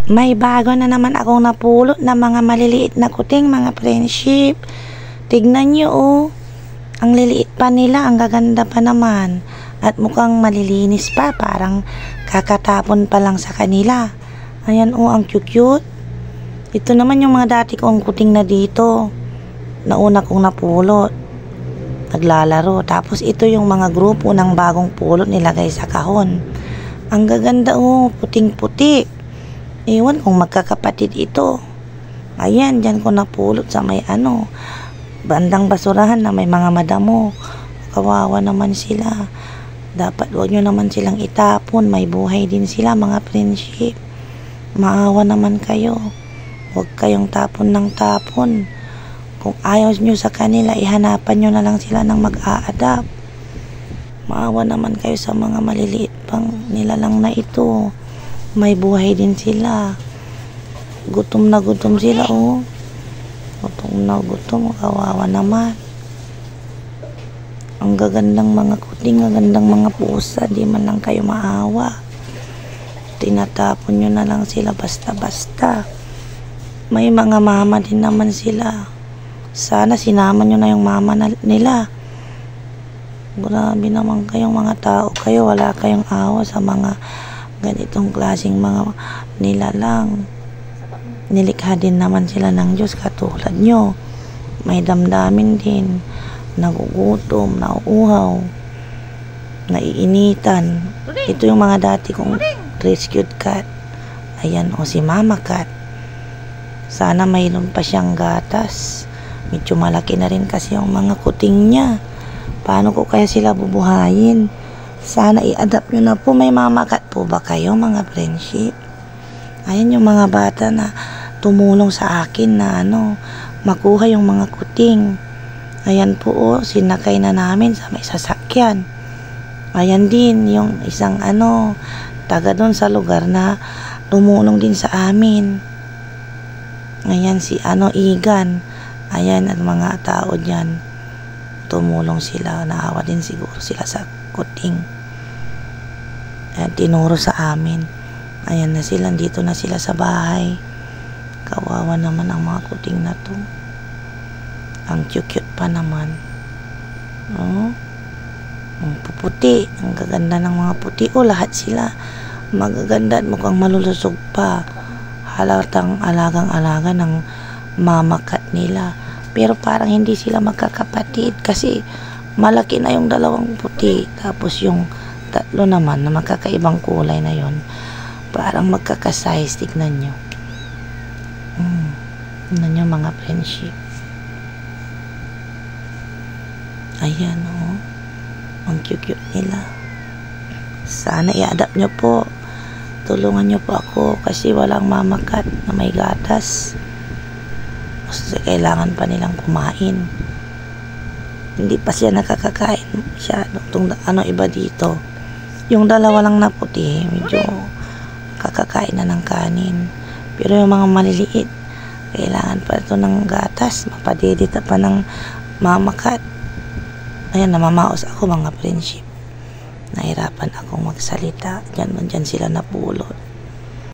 May bago na naman akong napulot na mga maliliit na kuting, mga friendship. Tignan nyo oh. Ang liliit pa nila, ang gaganda pa naman. At mukhang malilinis pa, parang kakatapon pa lang sa kanila. Ayan oh, ang cute-cute. Ito naman yung mga dati kong kuting na dito. Nauna kong napulot. Naglalaro. Tapos ito yung mga grupo ng bagong pulot nilagay sa kahon. Ang gaganda oh, puting-puti. Ewan kung magkakapatid ito. Ayan, dyan ko napulot sa may bandang basurahan na may mga madamo. Kawawa naman sila. Dapat huwag nyo naman silang itapon. May buhay din sila, mga friendship. Maawa naman kayo. Huwag kayong tapon ng tapon. Kung ayaw nyo sa kanila, ihanapan nyo na lang sila ng mag-a-adapt. Maawa naman kayo sa mga maliliit pang nilalang na ito. May buhay din sila. Gutom na gutom sila oh. Gutom na gutom. Kawawa naman. Ang gagandang mga kuting, ang gagandang mga pusa. Di man lang kayo maawa. Tinatapon nyo na lang sila basta-basta. May mga mama din naman sila. Sana sinama nyo na yung mama nila. Grabe naman kayong mga tao kayo. Wala kayong awa sa mga ganitong klaseng mga nilalang. Nilikha din naman sila ng Diyos katulad nyo. May damdamin din. Nagugutom, nauuhaw, naiinitan. Ito yung mga dati kong rescued cat. Ayan o, si Mama Cat. Sana mayroon pa siyang gatas. Medyo malaki na rin kasi yung mga kuting niya. Paano ko kaya sila bubuhayin? Sana i-adapt nyo na po. May Mama Cat po ba kayo, mga friendship? Ayan yung mga bata na tumulong sa akin na makuha yung mga kuting. Ayan po oh, sinakay na namin sa may sasakyan. Ayan din yung isang taga doon sa lugar na tumulong din sa amin. Ayan si Igan. Ayan at mga tao dyan. Tumulong sila. Naawa din siguro sila sa kuting. Ayan, tinuro sa amin. Ayan na sila. Dito na sila sa bahay. Kawawa naman ang mga kuting na to. Ang cute pa naman. Oh. Ang puputi. Ang gaganda ng mga puti. Lahat sila magaganda at mukhang malulusog pa. Halatang alagang-alaga ng Mama Cat nila. Pero parang hindi sila magkakapatid kasi malaki na yung dalawang puti. Tapos yung tatlo naman na magkakaibang kulay na yon, parang magkakasize. Tignan nyo. Tignan nyo mga friendship. Ayan oh. Ang cute nila. Sana i-adapt nyo po. Tulungan nyo po ako kasi walang Mama Cat na may gatas. Kasi kailangan pa nilang kumain. Hindi pa siya nakakakain. Itong iba dito. Yung dalawa lang na puti, medyo kakakain na ng kanin. Pero yung mga maliliit, kailangan pa ito ng gatas. Mapadedita pa ng Mama Cat. Ayan, namamaos ako mga friendship. Nahirapan akong magsalita. Dyan sila napulot.